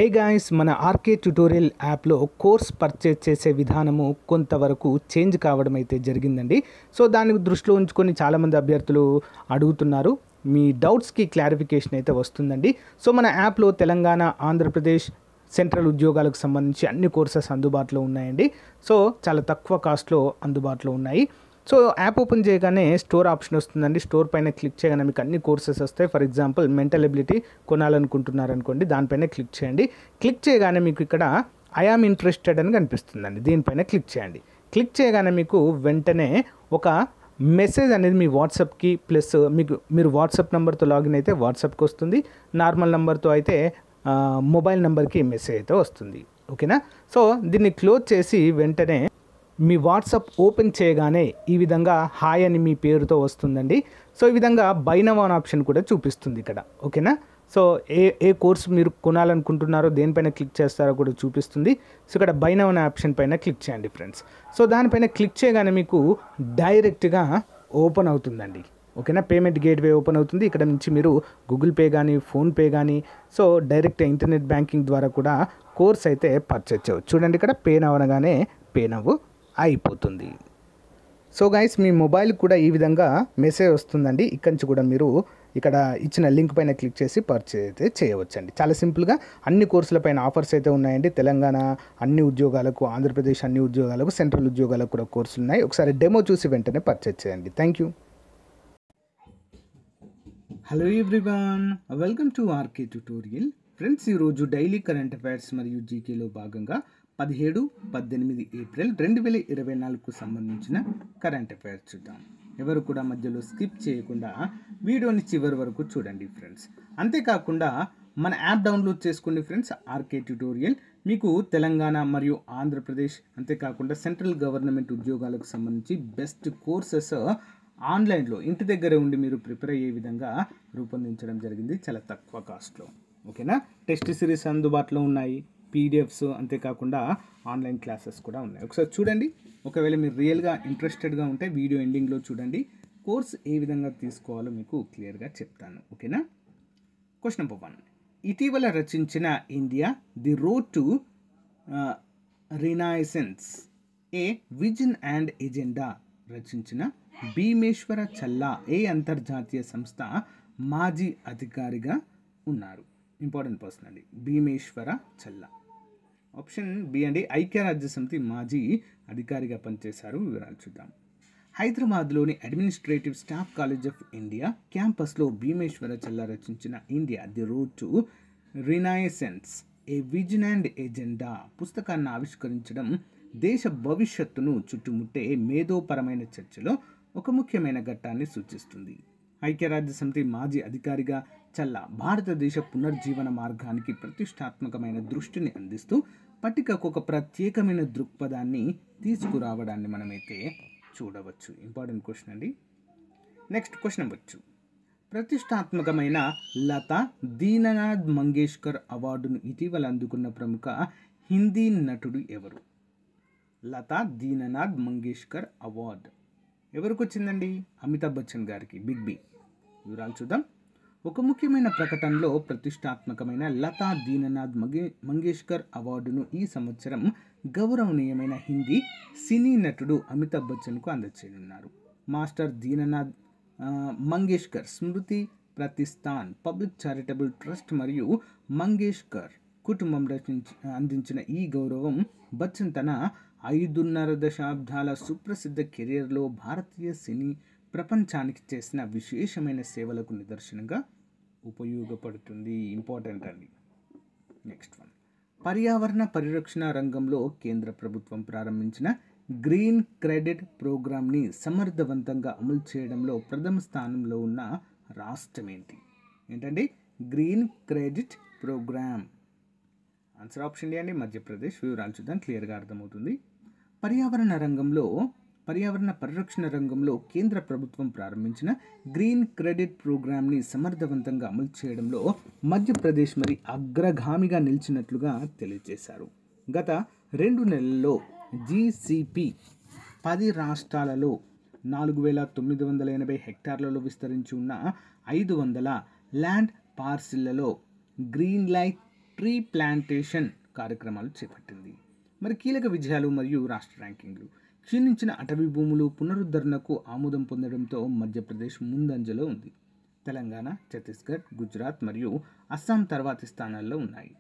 Hey guys, మన RK tutorial యాప్లో course purchase చేసే విధానము కొంతవరకు చేంజ్ కావడం అయితే జరిగిందండి. సో దాన్ని దృష్టిలో ఉంచుకొని చాలామంది అభ్యర్థులు అడుగుతున్నారు. మీ డౌట్స్కి క్లారిఫికేషన్ అయితే వస్తుందండి. సో మన యాప్లో తెలంగాణ, ఆంధ్రప్రదేశ్ సెంట్రల్ ఉద్యోగాలకు సంబంధించి అన్ని కోర్సెస్ అందుబాటులో ఉన్నాయండి. సో చాలా తక్కువ కాస్ట్లో అందుబాటులో ఉన్నాయి. సో యాప్ ఓపెన్ చేయగానే స్టోర్ ఆప్షన్ వస్తుందండి. స్టోర్ పైన క్లిక్ చేయగానే మీకు అన్ని కోర్సెస్ వస్తాయి. ఫర్ ఎగ్జాంపుల్ మెంటల్ ఎబిలిటీ కొనాలనుకుంటున్నారనుకోండి, దానిపైన క్లిక్ చేయండి. క్లిక్ చేయగానే మీకు ఇక్కడ ఐ ఆమ్ ఇంట్రెస్టెడ్ అని కనిపిస్తుందండి. దీనిపైన క్లిక్ చేయండి. క్లిక్ చేయగానే మీకు వెంటనే ఒక మెసేజ్ అనేది మీ వాట్సాప్కి ప్లస్ మీరు వాట్సాప్ నెంబర్తో లాగిన్ అయితే వాట్సాప్కి వస్తుంది. నార్మల్ నెంబర్తో అయితే మొబైల్ నెంబర్కి మెసేజ్ అయితే వస్తుంది. ఓకేనా? సో దీన్ని క్లోజ్ చేసి వెంటనే మీ వాట్సాప్ ఓపెన్ చేయగానే ఈ విధంగా హాయ్ అని మీ పేరుతో వస్తుందండి. సో ఈ విధంగా బై నౌ అనే ఆప్షన్ కూడా చూపిస్తుంది ఇక్కడ. ఓకేనా? సో ఏ కోర్సు మీరు కొనాలనుకుంటున్నారో దేనిపైన క్లిక్ చేస్తారో కూడా చూపిస్తుంది. సో ఇక్కడ బై నౌ అనే ఆప్షన్ పైన క్లిక్ చేయండి ఫ్రెండ్స్. సో దానిపైన క్లిక్ చేయగానే మీకు డైరెక్ట్గా ఓపెన్ అవుతుందండి. ఓకేనా? పేమెంట్ గేట్వే ఓపెన్ అవుతుంది. ఇక్కడ నుంచి మీరు గూగుల్ పే కానీ, ఫోన్పే కానీ, సో డైరెక్ట్ ఇంటర్నెట్ బ్యాంకింగ్ ద్వారా కూడా కోర్స్ అయితే పర్చేజ్ చేయవచ్చు. చూడండి, ఇక్కడ పే నౌ అనగానే పే నౌ అయిపోతుంది. సో గైస్, మీ మొబైల్ కూడా ఈ విధంగా మెసేజ్ వస్తుందండి. ఇక్కడి నుంచి కూడా మీరు ఇక్కడ ఇచ్చిన లింక్ పైన క్లిక్ చేసి పర్చేజ్ అయితే చేయవచ్చండి. చాలా సింపుల్గా అన్ని కోర్సులపైన ఆఫర్స్ అయితే ఉన్నాయండి. తెలంగాణ అన్ని ఉద్యోగాలకు, ఆంధ్రప్రదేశ్ అన్ని ఉద్యోగాలకు, సెంట్రల్ ఉద్యోగాలకు కూడా కోర్సులు ఉన్నాయి. ఒకసారి డెమో చూసి వెంటనే పర్చేజ్ చేయండి. Thank you. Hello everyone, welcome to RK tutorial. Friends, ఈరోజు డైలీ కరెంట్ అఫైర్స్ మరియు జీకేలో భాగంగా 17-18 ఏప్రిల్ 2024కు సంబంధించిన కరెంట్ అఫైర్స్ చూద్దాం. ఎవరు కూడా మధ్యలో స్కిప్ చేయకుండా వీడియోని చివరి వరకు చూడండి ఫ్రెండ్స్. అంతేకాకుండా మన యాప్ డౌన్లోడ్ చేసుకోండి ఫ్రెండ్స్, ఆర్కే ట్యుటోరియల్. మీకు తెలంగాణ మరియు ఆంధ్రప్రదేశ్, అంతేకాకుండా సెంట్రల్ గవర్నమెంట్ ఉద్యోగాలకు సంబంధించి బెస్ట్ కోర్సెస్ ఆన్లైన్లో ఇంటి దగ్గర ఉండి మీరు ప్రిపేర్ అయ్యే విధంగా రూపొందించడం జరిగింది, చాలా తక్కువ కాస్ట్లో. ఓకేనా? టెస్ట్ సిరీస్ అందుబాటులో ఉన్నాయి, పీడిఎఫ్స్, అంతేకాకుండా ఆన్లైన్ క్లాసెస్ కూడా ఉన్నాయి. ఒకసారి చూడండి. ఒకవేళ మీరు రియల్గా ఇంట్రెస్టెడ్గా ఉంటే వీడియో ఎండింగ్లో చూడండి. కోర్స్ ఏ విధంగా తీసుకోవాలో మీకు క్లియర్గా చెప్తాను. ఓకేనా? Question number 1. ఇటీవల రచించిన India the road to renaissance A vision and agenda రచించిన భీమేశ్వర చల్లా ఏ అంతర్జాతీయ సంస్థ మాజీ అధికారిగా ఉన్నారు? ఇంపార్టెంట్ పర్సన్ అండి, భీమేశ్వర చల్లా. ఆప్షన్ బి అండి, ఐక్యరాజ్య సమితి మాజీ అధికారిగా పనిచేశారు. వివరాలు చూద్దాం. హైదరాబాద్లోని administrative staff college of India క్యాంపస్లో భీమేశ్వర చల్లా రచించిన India the road to renaissance A vision and agenda పుస్తకాన్ని ఆవిష్కరించడం దేశ భవిష్యత్తును చుట్టుముట్టే మేధోపరమైన చర్చలో ఒక ముఖ్యమైన ఘట్టాన్ని సూచిస్తుంది. ఐక్యరాజ్య సమితి మాజీ అధికారిగా చల్లా భారతదేశ పునర్జీవన మార్గానికి ప్రతిష్టాత్మకమైన దృష్టిని అందిస్తూ పట్టికకు ఒక ప్రత్యేకమైన దృక్పథాన్ని తీసుకురావడాన్ని మనమైతే చూడవచ్చు. ఇంపార్టెంట్ క్వశ్చన్ అండి. Next question number 2. ప్రతిష్టాత్మకమైన లతా దీననాథ్ మంగేష్కర్ అవార్డును ఇటీవల అందుకున్న ప్రముఖ హిందీ నటుడు ఎవరు? లతా దీననాథ్ మంగేష్కర్ అవార్డు ఎవరికి వచ్చిందండి? అమితాబ్ బచ్చన్ గారికి, బిగ్ బి. వివరాలు చూద్దాం. ఒక ముఖ్యమైన ప్రకటనలో ప్రతిష్టాత్మకమైన లతా దీననాథ్ మంగేష్కర్ అవార్డును ఈ సంవత్సరం గౌరవనీయమైన హిందీ సినీ నటుడు అమితాబ్ బచ్చన్కు అందజేయనున్నారు. మాస్టర్ దీననాథ్ మంగేష్కర్ స్మృతి ప్రతిష్టాన్ పబ్లిక్ చారిటబుల్ ట్రస్ట్ మరియు మంగేష్కర్ కుటుంబం అందించిన ఈ గౌరవం బచ్చన్ తన 5.5 దశాబ్దాల సుప్రసిద్ధ కెరీర్లో భారతీయ సినీ ప్రపంచానికి చేసిన విశేషమైన సేవలకు నిదర్శనంగా ఉపయోగపడుతుంది. ఇంపార్టెంట్ అండి. నెక్స్ట్ 1. పర్యావరణ పరిరక్షణ రంగంలో కేంద్ర ప్రభుత్వం ప్రారంభించిన గ్రీన్ క్రెడిట్ ప్రోగ్రామ్ని సమర్థవంతంగా అమలు చేయడంలో ప్రథమ స్థానంలో ఉన్న రాష్ట్రం ఏంటండి? Green credit programme. Answer option D అండి, మధ్యప్రదేశ్. వివరాలు చూద్దాం, క్లియర్గా అర్థమవుతుంది. పర్యావరణ పరిరక్షణ రంగంలో కేంద్ర ప్రభుత్వం ప్రారంభించిన గ్రీన్ క్రెడిట్ ప్రోగ్రామ్ని సమర్థవంతంగా అమలు చేయడంలో మధ్యప్రదేశ్ మరి అగ్రగామిగా నిలిచినట్లుగా తెలియజేశారు. గత 2 నెలల్లో జీసీపీ 10 రాష్ట్రాలలో 4,980 హెక్టార్లలో విస్తరించి ఉన్న 500 ల్యాండ్ పార్సిళ్లలో గ్రీన్ లైట్ ట్రీ ప్లాంటేషన్ కార్యక్రమాలు చేపట్టింది. మరి కీలక విజయాలు మరియు రాష్ట్ర ర్యాంకింగ్లు. క్షీణించిన అటవీ భూములు పునరుద్ధరణకు ఆమోదం పొందడంతో మధ్యప్రదేశ్ ముందంజలో ఉంది. తెలంగాణ, ఛత్తీస్గఢ్, గుజరాత్ మరియు అస్సాం తర్వాతి స్థానాల్లో ఉన్నాయి.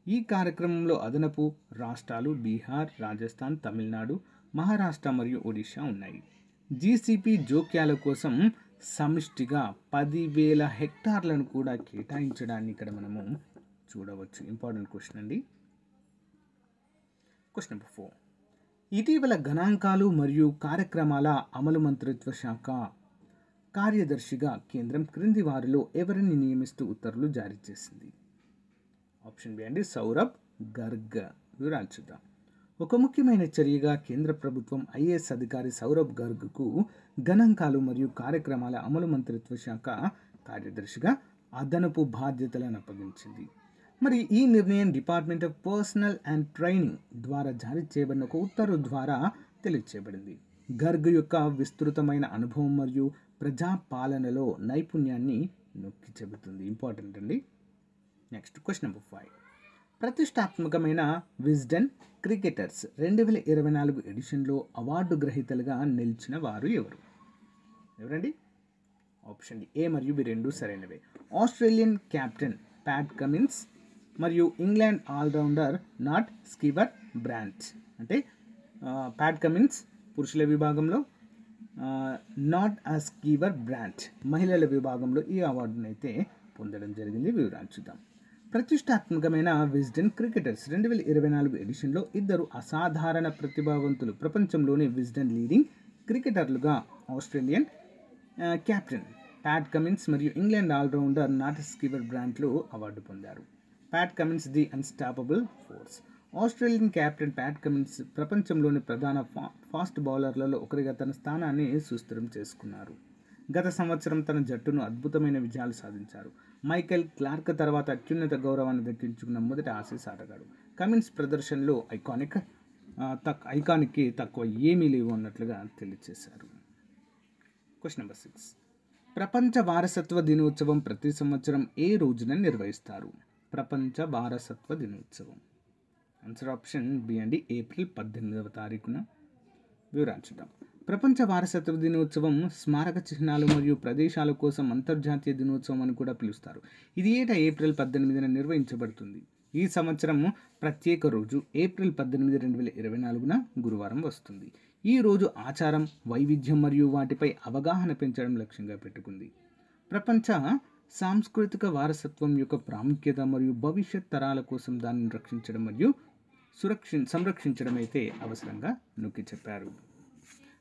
ఈ కార్యక్రమంలో అదనపు రాష్ట్రాలు బీహార్, రాజస్థాన్, తమిళనాడు, మహారాష్ట్ర మరియు ఒడిశా ఉన్నాయి. జీసీపీ జోక్యాల కోసం సమిష్టిగా 10,000 హెక్టార్లను కూడా కేటాయించడాన్ని ఇక్కడ మనము చూడవచ్చు. ఇంపార్టెంట్ క్వశ్చన్ అండి. Question number 4. ఇటీవల గణాంకాలు మరియు కార్యక్రమాల అమలు మంత్రిత్వ శాఖ కార్యదర్శిగా కేంద్రం క్రింది వారిలో ఎవరిని నియమిస్తూ ఉత్తర్వులు జారీ చేసింది? ఆప్షన్ బి అండి సౌరభ్ గర్గ్. వివరాలు చూద్దాం. ఒక ముఖ్యమైన చర్యగా కేంద్ర ప్రభుత్వం ఐఏఎస్ అధికారి సౌరభ్ గర్గ్కు గణాంకాలు మరియు కార్యక్రమాల అమలు మంత్రిత్వ శాఖ కార్యదర్శిగా అదనపు బాధ్యతలను అప్పగించింది. మరి ఈ నిర్ణయం department of personal and training ద్వారా జారీ చేయబడిన ఒక ఉత్తర్వు ద్వారా తెలియచేయబడింది. గర్గ్ యొక్క విస్తృతమైన అనుభవం మరియు ప్రజాపాలనలో నైపుణ్యాన్ని నొక్కి చెబుతుంది. ఇంపార్టెంట్ అండి. Next question number 5. ప్రతిష్టాత్మకమైన విజ్డెన్ క్రికెటర్స్ 2024 ఎడిషన్లో అవార్డు గ్రహీతలుగా నిలిచిన వారు ఎవరండి? ఆప్షన్ డి ఏ మరియు బి రెండు సరైనవే. ఆస్ట్రేలియన్ కెప్టెన్ ప్యాట్ కమిన్స్ మరియు England allrounder Nat Sciver Brunt. అంటే ప్యాట్ కమిన్స్ పురుషుల విభాగంలో, నాట్ స్కీవర్ బ్రాంట్ మహిళల విభాగంలో ఈ అవార్డును అయితే పొందడం జరిగింది. వివరాలు చూద్దాం. ప్రతిష్టాత్మకమైన విజ్డెన్ క్రికెటర్స్ 2024 ఎడిషన్లో ఇద్దరు అసాధారణ ప్రతిభావంతులు ప్రపంచంలోని విజ్డెన్ లీడింగ్ క్రికెటర్లుగా ఆస్ట్రేలియన్ కెప్టెన్ ప్యాట్ కమిన్స్ మరియు ఇంగ్లాండ్ ఆల్రౌండర్ నాట్ స్కీవర్ బ్రాంట్లు అవార్డు పొందారు. Pat Cummins the unstoppable force. Australian captain Pat Cummins ప్రపంచంలోని ప్రధాన ఫాస్ట్ బౌలర్లలో ఒకరిగా తన స్థానాన్ని సుస్థిరం చేసుకున్నారు. గత సంవత్సరం తన జట్టును అద్భుతమైన విజయాలు సాధించారు. మైకెల్ క్లార్క్ తర్వాత అత్యున్నత గౌరవాన్ని దక్కించుకున్న మొదటి ఆసీస్ ఆటగాడు. కమిన్స్ ప్రదర్శనలో ఐకానిక్కి తక్కువ ఏమీ లేవు అన్నట్లుగా తెలియజేశారు. Question number 6. ప్రపంచ వారసత్వ దినోత్సవం ప్రతి సంవత్సరం ఏ రోజున నిర్వహిస్తారు? ప్రపంచ వారసత్వ దినోత్సవం. ఆన్సర్ ఆప్షన్ బి అండి ఏప్రిల్ 18వ తారీఖున. వివరాలు చూద్దాం. ప్రపంచ వారసత్వ దినోత్సవం స్మారక చిహ్నాలు మరియు ప్రదేశాల కోసం అంతర్జాతీయ దినోత్సవం అని కూడా పిలుస్తారు. ఇది ఏటా ఏప్రిల్ 18న నిర్వహించబడుతుంది. ఈ సంవత్సరం ప్రత్యేక రోజు ఏప్రిల్ 18, 2024 గురువారం వస్తుంది. ఈ రోజు ఆచారం, వైవిధ్యం మరియు వాటిపై అవగాహన పెంచడం లక్ష్యంగా పెట్టుకుంది. ప్రపంచ సాంస్కృతిక వారసత్వం యొక్క ప్రాముఖ్యత మరియు భవిష్యత్ తరాల కోసం దానిని రక్షించడం మరియు సంరక్షించడం అయితే అవసరంగా నొక్కి చెప్పారు.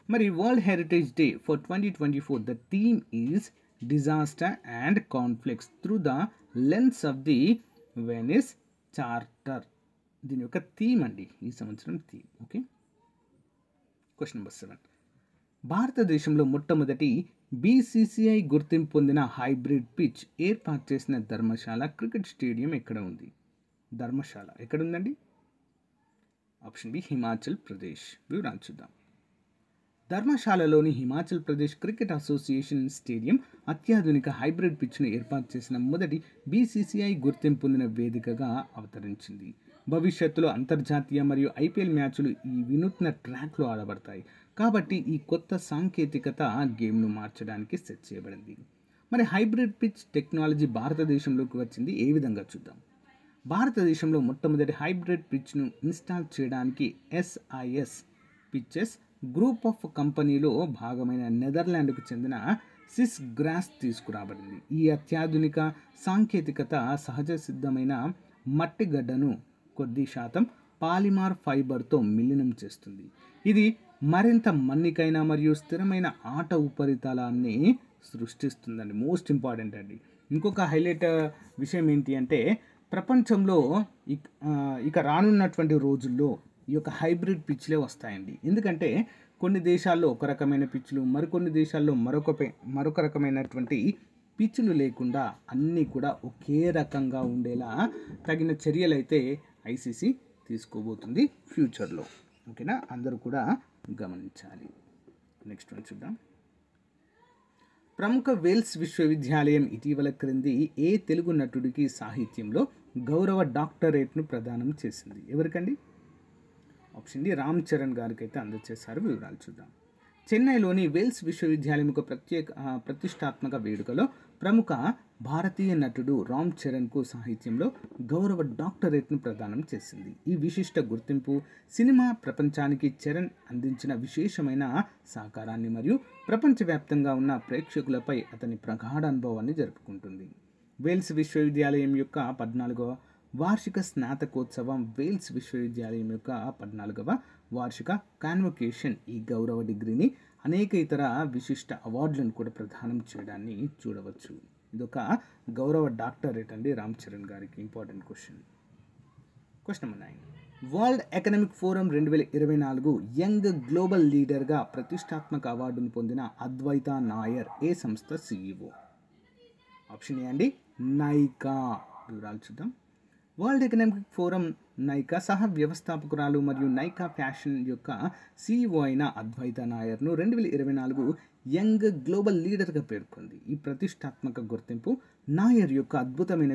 మరి world heritage day for 2024 the theme is disaster and conflicts through the lens of the Venice charter. దీని యొక్క థీమ్ అండి ఈ సంవత్సరం థీమ్. ఓకే. Question number 7. భారతదేశంలో మొట్టమొదటి బీసీసీఐ గుర్తింపు పొందిన హైబ్రిడ్ పిచ్ ఏర్పాటు చేసిన ధర్మశాల క్రికెట్ స్టేడియం ఎక్కడ ఉంది? ధర్మశాల ఎక్కడుందండి? Option B Himachal Pradesh. వివరాలు చూద్దాం. ధర్మశాలలోని Himachal Pradesh cricket association stadium అత్యాధునిక హైబ్రిడ్ పిచ్ను ఏర్పాటు చేసిన మొదటి బీసీసీఐ గుర్తింపు పొందిన వేదికగా అవతరించింది. భవిష్యత్తులో అంతర్జాతీయ మరియు ఐపీఎల్ మ్యాచ్లు ఈ వినూత్న ట్రాక్లో ఆడబడతాయి. కాబట్టి ఈ కొత్త సాంకేతికత గేమ్ను మార్చడానికి సెట్ చేయబడింది. మరి హైబ్రిడ్ పిచ్ టెక్నాలజీ భారతదేశంలోకి వచ్చింది ఏ విధంగా చూద్దాం. భారతదేశంలో మొట్టమొదటి హైబ్రిడ్ పిచ్ను ఇన్స్టాల్ చేయడానికి ఎస్ఐఎస్ పిచ్చెస్ గ్రూప్ ఆఫ్ కంపెనీలో భాగమైన నెదర్లాండ్కు చెందిన సిస్ గ్రాస్ తీసుకురాబడింది. ఈ అత్యాధునిక సాంకేతికత సహజ సిద్ధమైన మట్టి గడ్డను కొద్ది శాతం పాలిమార్ ఫైబర్తో మిళినం చేస్తుంది. ఇది మరింత మన్నికైన మరియు స్థిరమైన ఆట ఉపరితలాన్ని సృష్టిస్తుందండి. మోస్ట్ ఇంపార్టెంట్ అండి. ఇంకొక హైలైట్ విషయం ఏంటి అంటే ప్రపంచంలో ఇక రానున్నటువంటి రోజుల్లో ఈ యొక్క హైబ్రిడ్ పిచ్లే వస్తాయండి. ఎందుకంటే కొన్ని దేశాల్లో ఒక రకమైన పిచ్లు, మరికొన్ని దేశాల్లో మరొక రకమైనటువంటి పిచ్లు లేకుండా అన్నీ కూడా ఒకే రకంగా ఉండేలా తగిన చర్యలు అయితే ఐసీసీ తీసుకోబోతుంది ఫ్యూచర్లో. ఓకేనా, అందరూ కూడా గమనించాలి. నెక్స్ట్ వన్ చూద్దాం. ప్రముఖ వేల్స్ విశ్వవిద్యాలయం ఇటీవల క్రింది ఏ తెలుగు నటుడికి సాహిత్యంలో గౌరవ డాక్టరేట్ను ప్రదానం చేసింది? ఎవరికండి? ఆప్షన్ డి రామ్ చరణ్ గారికి అయితే అందజేశారు. వివరాలు చూద్దాం. చెన్నైలోని వేల్స్ విశ్వవిద్యాలయం ఒక ప్రతిష్టాత్మక వేడుకలో ప్రముఖ భారతీయ నటుడు రామ్ చరణ్కు సాహిత్యంలో గౌరవ డాక్టరేట్ను ప్రదానం చేసింది. ఈ విశిష్ట గుర్తింపు సినిమా ప్రపంచానికి చరణ్ అందించిన విశేషమైన సహకారాన్ని మరియు ప్రపంచవ్యాప్తంగా ఉన్న ప్రేక్షకులపై అతని ప్రగాఢ అనుభవాన్ని జరుపుకుంటుంది. వేల్స్ విశ్వవిద్యాలయం యొక్క 14వ వార్షిక స్నాతకోత్సవం, వేల్స్ విశ్వవిద్యాలయం యొక్క 14వ వార్షిక కాన్వకేషన్ ఈ గౌరవ డిగ్రీని అనేక ఇతర విశిష్ట అవార్డులను కూడా ప్రదానం చేయడాన్ని చూడవచ్చు. ఇదొక గౌరవ డాక్టరేట్ అండి రామ్ చరణ్ గారికి. Important question. Question number 9. World economic forum 2024 young global లీడర్గా ప్రతిష్టాత్మక అవార్డును పొందిన అద్వైత నాయర్ ఏ సంస్థ CEO? ఆప్షన్ ఏ అండి నైకా. వివరాలు చూద్దాం. వరల్డ్ ఎకనామిక్ ఫోరం నైకా సహ వ్యవస్థాపకురాలు మరియు నైకా ఫ్యాషన్ యొక్క CEO అయిన అద్వైత నాయర్ను 2024 యంగ్ గ్లోబల్ లీడర్గా పేర్కొంది. ఈ ప్రతిష్టాత్మక గుర్తింపు నాయర్ యొక్క అద్భుతమైన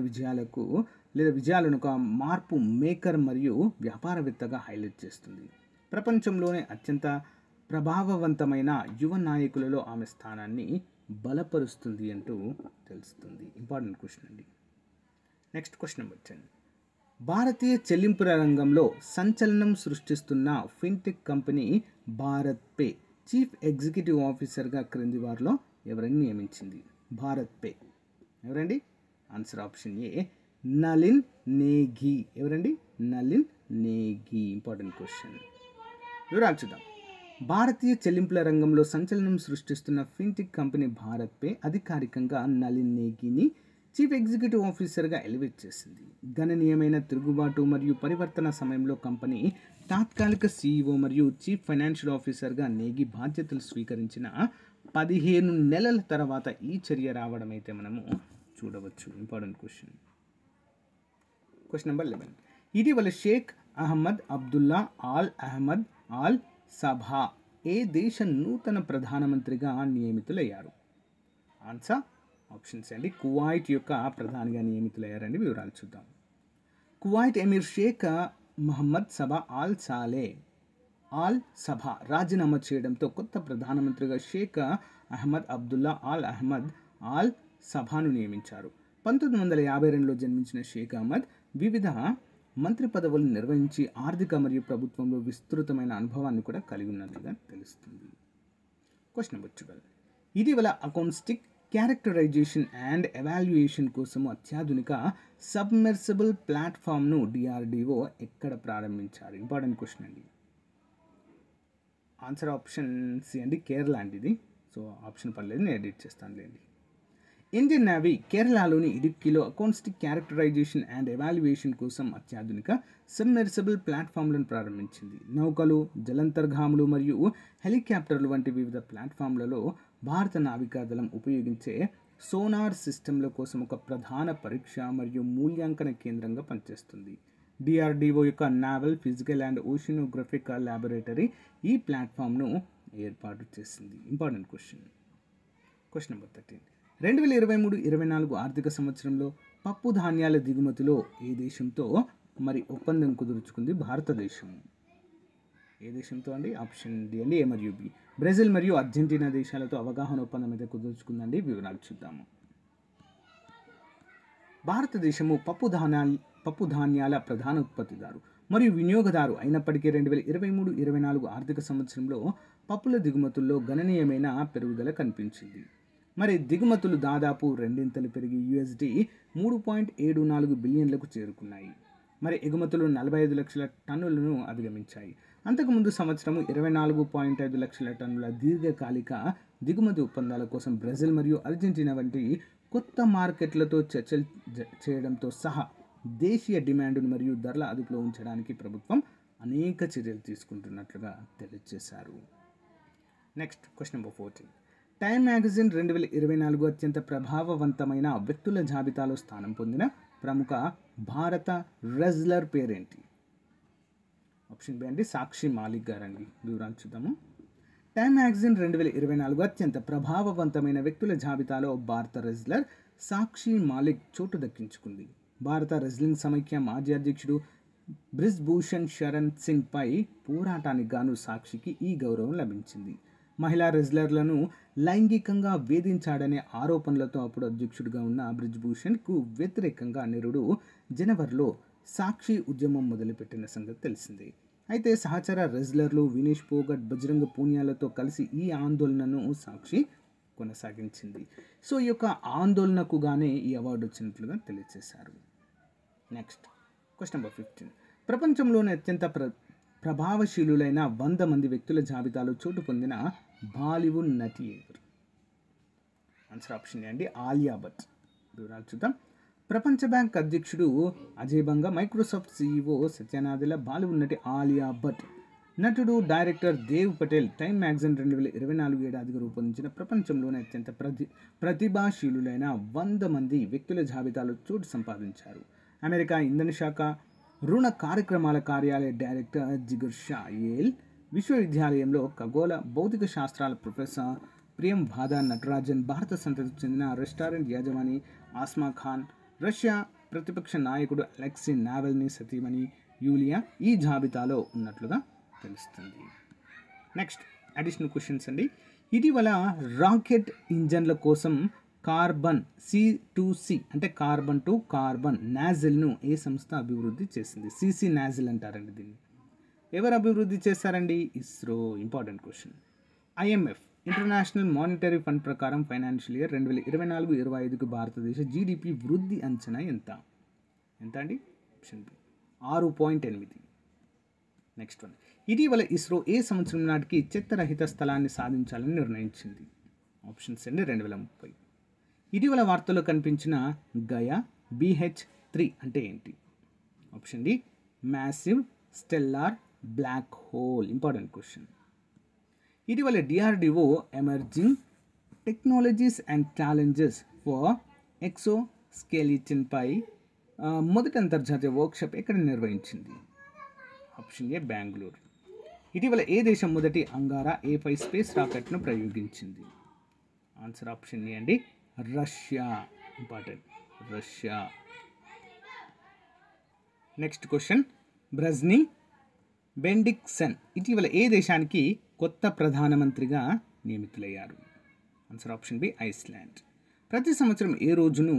విజయాలను ఒక మార్పు మేకర్ మరియు వ్యాపారవేత్తగా హైలైట్ చేస్తుంది. ప్రపంచంలోనే అత్యంత ప్రభావవంతమైన యువ నాయకులలో ఆమె స్థానాన్ని బలపరుస్తుంది అంటూ తెలుస్తుంది. ఇంపార్టెంట్ క్వశ్చన్ అండి. Next question number 10. భారతీయ చెల్లింపుల రంగంలో సంచలనం సృష్టిస్తున్న fintech company BharatPe chief executive ఆఫీసర్గా క్రింది వారిలో ఎవరిని నియమించింది? భారత్ పే ఎవరండి? Answer option A Nalin Negi. ఎవరండి? నలిన్ నేగి. Important question. వివరాలు చూద్దాం. భారతీయ చెల్లింపుల రంగంలో సంచలనం సృష్టిస్తున్న ఫిన్టెక్ కంపెనీ భారత్ పే అధికారికంగా నలిన్ నేగిని చీఫ్ ఎగ్జిక్యూటివ్ ఆఫీసర్గా ఎలివేట్ చేసింది. గణనీయమైన తిరుగుబాటు మరియు పరివర్తన సమయంలో కంపెనీ తాత్కాలిక CEO మరియు చీఫ్ ఫైనాన్షియల్ ఆఫీసర్గా నేగి బాధ్యతలు స్వీకరించిన 15 నెలల తర్వాత ఈ చర్య రావడం అయితే మనము చూడవచ్చు. Important question. Question number 11. ఇటీవల Sheikh Ahmad Abdullah Al Ahmad Al Sabah ఏ దేశ నూతన ప్రధానమంత్రిగా నియమితులయ్యారు? ఆన్సర్ ఆప్షన్స్ అండి కువైట్ యొక్క ప్రధానిగా నియమితులయ్యారండి. వివరాలు చూద్దాం. Kuwait Emir Sheikh Mohammad Sabah Al Salem Al Sabah రాజీనామా చేయడంతో కొత్త ప్రధానమంత్రిగా Sheikh Ahmad Abdullah Al Ahmad Al సభాను నియమించారు. 1952లో జన్మించిన షేక్ అహ్మద్ వివిధ మంత్రి పదవులను నిర్వహించి ఆర్థిక మరియు ప్రభుత్వంలో విస్తృతమైన అనుభవాన్ని కూడా కలిగి ఉన్నట్లుగా తెలుస్తుంది. Question number 12. ఇటీవల అకౌంటిస్టిక్ క్యారెక్టరైజేషన్ అండ్ ఎవాల్యుయేషన్ కోసం అత్యాధునిక సబ్మెర్సిబుల్ ప్లాట్ఫామ్ను DRDO ఎక్కడ ప్రారంభించారు? ఇంపార్టెంట్ క్వశ్చన్ అండి. ఆన్సర్ ఆప్షన్ సి అండి కేరళ అండి ఇది. సో ఆప్షన్ పర్లేదు, నేను ఎడిట్ చేస్తానులేండి. ఇండియన్ నేవీ కేరళలోని ఇడుక్కిలో అకౌంటిస్టిక్ క్యారెక్టరైజేషన్ అండ్ ఎవాల్యుయేషన్ కోసం అత్యాధునిక సబ్మెర్సిబుల్ ప్లాట్ఫామ్లను ప్రారంభించింది. నౌకలు, జలంతర్గాములు మరియు హెలికాప్టర్లు వంటి వివిధ ప్లాట్ఫామ్లలో భారత నావికాదళం ఉపయోగించే సోనార్ సిస్టంల కోసం ఒక ప్రధాన పరీక్ష మరియు మూల్యాంకన కేంద్రంగా పనిచేస్తుంది. DRDO యొక్క నావల్ ఫిజికల్ అండ్ ఓషినోగ్రఫిక్ ల్యాబొరేటరీ ఈ ప్లాట్ఫామ్ను ఏర్పాటు చేసింది. Important question. Question number 13. 2023-24 ఆర్థిక సంవత్సరంలో పప్పు ధాన్యాల దిగుమతిలో ఏ దేశంతో మరి ఒప్పందం కుదుర్చుకుంది భారతదేశం? ఏ దేశంతో అండి? ఆప్షన్ డి అండి ఏ మరియు బి. బ్రెజిల్ మరియు అర్జెంటీనా దేశాలతో అవగాహన ఒప్పందం అయితే కుదుర్చుకుందండి. వివరాలు చూద్దాము. భారతదేశము పప్పు ధాన్యాల ప్రధాన ఉత్పత్తిదారు మరియు వినియోగదారు అయినప్పటికీ 2023-24 ఆర్థిక సంవత్సరంలో పప్పుల దిగుమతుల్లో గణనీయమైన పెరుగుదల కనిపించింది. మరి దిగుమతులు దాదాపు రెండింతలు పెరిగి $3.74 బిలియన్లకు చేరుకున్నాయి. మరి ఎగుమతులు 45 లక్షల టన్నులను అధిగమించాయి. అంతకుముందు సంవత్సరం 24.5 లక్షల టన్నుల దీర్ఘకాలిక దిగుమతి ఒప్పందాల కోసం బ్రెజిల్ మరియు అర్జెంటీనా వంటి కొత్త మార్కెట్లతో చర్చలు చేయడంతో సహా దేశీయ డిమాండ్ను మరియు ధరల అదుపులో ఉంచడానికి ప్రభుత్వం అనేక చర్యలు తీసుకుంటున్నట్లుగా తెలియజేశారు. Next question number 14. Time magazine 2024 అత్యంత ప్రభావవంతమైన వ్యక్తుల జాబితాలో స్థానం పొందిన ప్రముఖ భారత రెజ్లర్ పేరేంటి? ఆప్షన్ బి అండి సాక్షి మాలిక్ గారండి. వివరాలు చూద్దాము. టైమ్ మ్యాగజైన్ 2024 అత్యంత ప్రభావవంతమైన వ్యక్తుల జాబితాలో భారత రెజ్లర్ సాక్షి మాలిక్ చోటు దక్కించుకుంది. భారత రెజ్లింగ్ సమైక్య మాజీ అధ్యక్షుడు బ్రిజ్భూషణ్ శరణ్ సింగ్పై పోరాటానికి గాను సాక్షికి ఈ గౌరవం లభించింది. మహిళా రెజ్లర్లను లైంగికంగా వేధించాడనే ఆరోపణలతో అప్పుడు అధ్యక్షుడిగా ఉన్న బ్రిజ్భూషణ్కు వ్యతిరేకంగా నిరుడు జనవరిలో సాక్షి ఉద్యమం మొదలుపెట్టిన సంగతి తెలిసిందే. అయితే సహచర రెజ్లర్లు వినేష్ పోగట్, బజరంగ పూనియాలతో కలిసి ఈ ఆందోళనను సాక్షి కొనసాగించింది. సో ఈ యొక్క ఆందోళనకు గానే ఈ అవార్డు వచ్చినట్లుగా తెలియజేశారు. Next question number 15. ప్రపంచంలోని అత్యంత ప్రభావశీలులైన 100 మంది వ్యక్తుల జాబితాలో చోటు పొందిన బాలీవుడ్ నటి ఎవరు? ఆన్సర్ ఆప్షన్ అండి ఆలియా భట్. వివరాలు చూద్దాం. ప్రపంచ బ్యాంక్ అధ్యక్షుడు అజయ్ బంగా, మైక్రోసాఫ్ట్ సీఈఓ సత్య నాదెల్లా, బాలీవుడ్ నటి ఆలియా భట్, నటుడు director Dev Patel Time magazine 2024 ఏడాదిగా రూపొందించిన ప్రపంచంలోని అత్యంత ప్రతిభాశీలులైన 100 మంది వ్యక్తుల జాబితాలో చోటు సంపాదించారు. అమెరికా ఇంధన శాఖ రుణ కార్యక్రమాల కార్యాలయ డైరెక్టర్ జిగర్ షా యేల్ విశ్వవిద్యాలయంలో ఖగోళ భౌతిక శాస్త్రాల ప్రొఫెసర్ ప్రియం భాదా నటరాజన్, భారత సంతతికి చెందిన రెస్టారెంట్ యజమాని ఆస్మా ఖాన్, రష్యా ప్రతిపక్ష నాయకుడు అలెక్సీ నావల్నీ సతీమణి యూలియా ఈ జాబితాలో ఉన్నట్లుగా తెలుస్తుంది. నెక్స్ట్ అడిషనల్ క్వశ్చన్స్ అండి. ఇటీవల రాకెట్ ఇంజన్ల కోసం కార్బన్ C2C అంటే కార్బన్ టు కార్బన్ నాజిల్ను ఏ సంస్థ అభివృద్ధి చేసింది? CC నాజిల్ అంటారండి దీన్ని. ఎవరు అభివృద్ధి చేశారండి? ISRO. Important question. IMF international monetary fund ప్రకారం ఫైనాన్షియల్ ఇయర్ 2024-25కు భారతదేశ GDP వృద్ధి అంచనా ఎంత అండి? Option B 6.8. Next one. ఇటీవల ఇస్రో ఏ సంవత్సరం నాటికి చెత్తరహిత స్థలాన్ని సాధించాలని నిర్ణయించింది? ఆప్షన్స్ అండి 2030. ఇటీవల వార్తల్లో కనిపించిన గయా BH3 అంటే ఏంటి? Option D massive stellar black hole. Important question. ఇటీవల DRDO emerging technologies and challenges for ఎక్సోస్కెలిటన్పై మొదటి అంతర్జాతీయ వర్క్షాప్ ఎక్కడ నిర్వహించింది? Option A Bengaluru. ఇటీవల ఏ దేశం మొదటి అంగారా A5 స్పేస్ రాకెట్ను ప్రయోగించింది? ఆన్సర్ ఆప్షన్ ఏ అండి Russia. Important Russia. Next question. Bjarni Benediktsson ఇటీవల ఏ దేశానికి కొత్త ప్రధానమంత్రిగా నియమితులయ్యారు? Answer option B Iceland. ప్రతి సంవత్సరం ఏ రోజును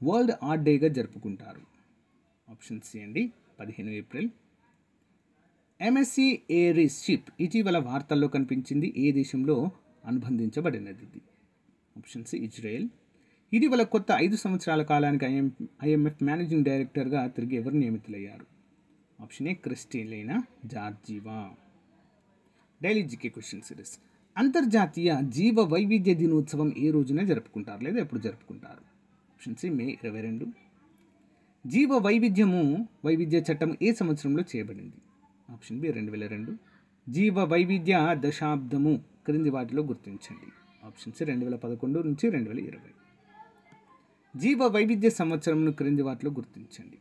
వరల్డ్ ఆర్ట్ డేగా జరుపుకుంటారు? ఆప్షన్ సి అండి 15 ఏప్రిల్. MSC ఏరిస్ షిప్ ఇటీవల వార్తల్లో కనిపించింది ఏ దేశంలో అనుబంధించబడినది? Option C Israel. ఇటీవల కొత్త 5 సంవత్సరాల కాలానికి IMF మేనేజింగ్ డైరెక్టర్గా తిరిగి ఎవరు నియమితులయ్యారు? Option A క్రిస్టిలినా Georgieva. Daily GK question series. అంతర్జాతీయ జీవ వైవిధ్య దినోత్సవం ఏ రోజున జరుపుకుంటారు లేదా ఎప్పుడు జరుపుకుంటారు? Option C May 22. జీవ వైవిధ్య చట్టం ఏ సంవత్సరంలో చేయబడింది? Option B 2002. జీవ వైవిధ్య దశాబ్దము క్రింది వాటిలో గుర్తించండి. ఆప్షన్ సి 2011 నుంచి 2020. జీవ వైవిధ్య సంవత్సరంను క్రింది వాటిలో గుర్తించండి.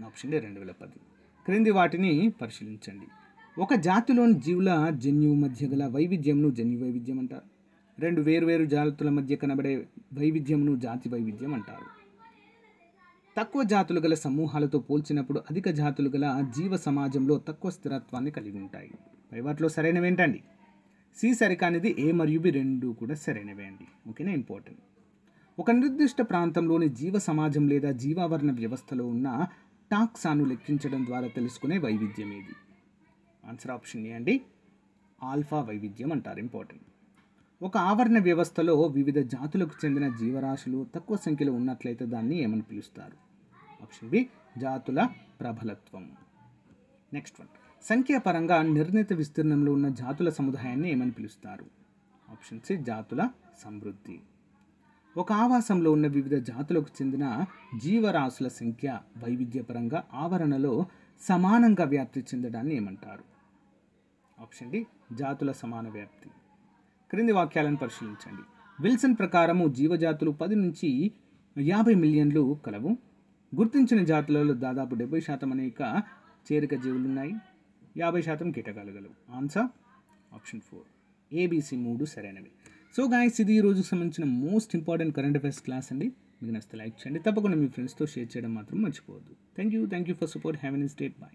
Option D 2010. క్రింది వాటిని పరిశీలించండి. ఒక జాతిలోని జీవుల జన్యువు మధ్య గల వైవిధ్యంను జన్యు వైవిధ్యం అంటారు. 2 వేర్వేరు జాతుల మధ్య కనబడే వైవిధ్యంను జాతి వైవిధ్యం అంటారు. తక్కువ జాతులు గల సమూహాలతో పోల్చినప్పుడు అధిక జాతులు గల జీవ సమాజంలో తక్కువ స్థిరత్వాన్ని కలిగి ఉంటాయి. పై వాటిలో సరైనవి ఏంటండి? సి సరికానిది, ఏ మరియు బి రెండు కూడా సరైనవే అండి. ఓకేనా? ఇంపార్టెంట్. ఒక నిర్దిష్ట ప్రాంతంలోని జీవ సమాజం లేదా జీవావరణ వ్యవస్థలో ఉన్న టాక్సాను లెక్కించడం ద్వారా తెలుసుకునే వైవిధ్యం ఏది? ఆన్సర్ ఆప్షన్ ఏ అండి ఆల్ఫా వైవిధ్యం అంటారు. ఇంపార్టెంట్. ఒక ఆవరణ వ్యవస్థలో వివిధ జాతులకు చెందిన జీవరాశులు తక్కువ సంఖ్యలో ఉన్నట్లయితే దాన్ని ఏమని పిలుస్తారు? ఆప్షన్ బి జాతుల ప్రబలత్వం. Next one. సంఖ్యాపరంగా నిర్ణీత విస్తీర్ణంలో ఉన్న జాతుల సముదాయాన్ని ఏమని పిలుస్తారు? ఆప్షన్ సి జాతుల సమృద్ధి. ఒక ఆవాసంలో ఉన్న వివిధ జాతులకు చెందిన జీవరాశుల సంఖ్య వైవిధ్యపరంగా ఆవరణలో సమానంగా వ్యాప్తి చెందడాన్ని ఏమంటారు? ఆప్షన్ డి జాతుల సమాన వ్యాప్తి. క్రింది వాక్యాలను పరిశీలించండి. విల్సన్ ప్రకారము జీవజాతులు 10 నుంచి 50 మిలియన్లు కలవు. గుర్తించిన జాతులలో దాదాపు 70% అనేక చేరిక జీవులున్నాయి, 50% కీటకాలు గలవు. ఆన్సర్ ఆప్షన్ 4 ABC 3 సరైనవి. సో గాయస్, ఇది ఈ రోజుకు సంబంధించిన most important current affairs class అండి. మీకు నచ్చితే లైక్ చేయండి, తప్పకుండా మీ ఫ్రెండ్స్తో షేర్ చేయడం మాత్రం మర్చిపోవద్దు. Thank you for support. Have a nice day. By.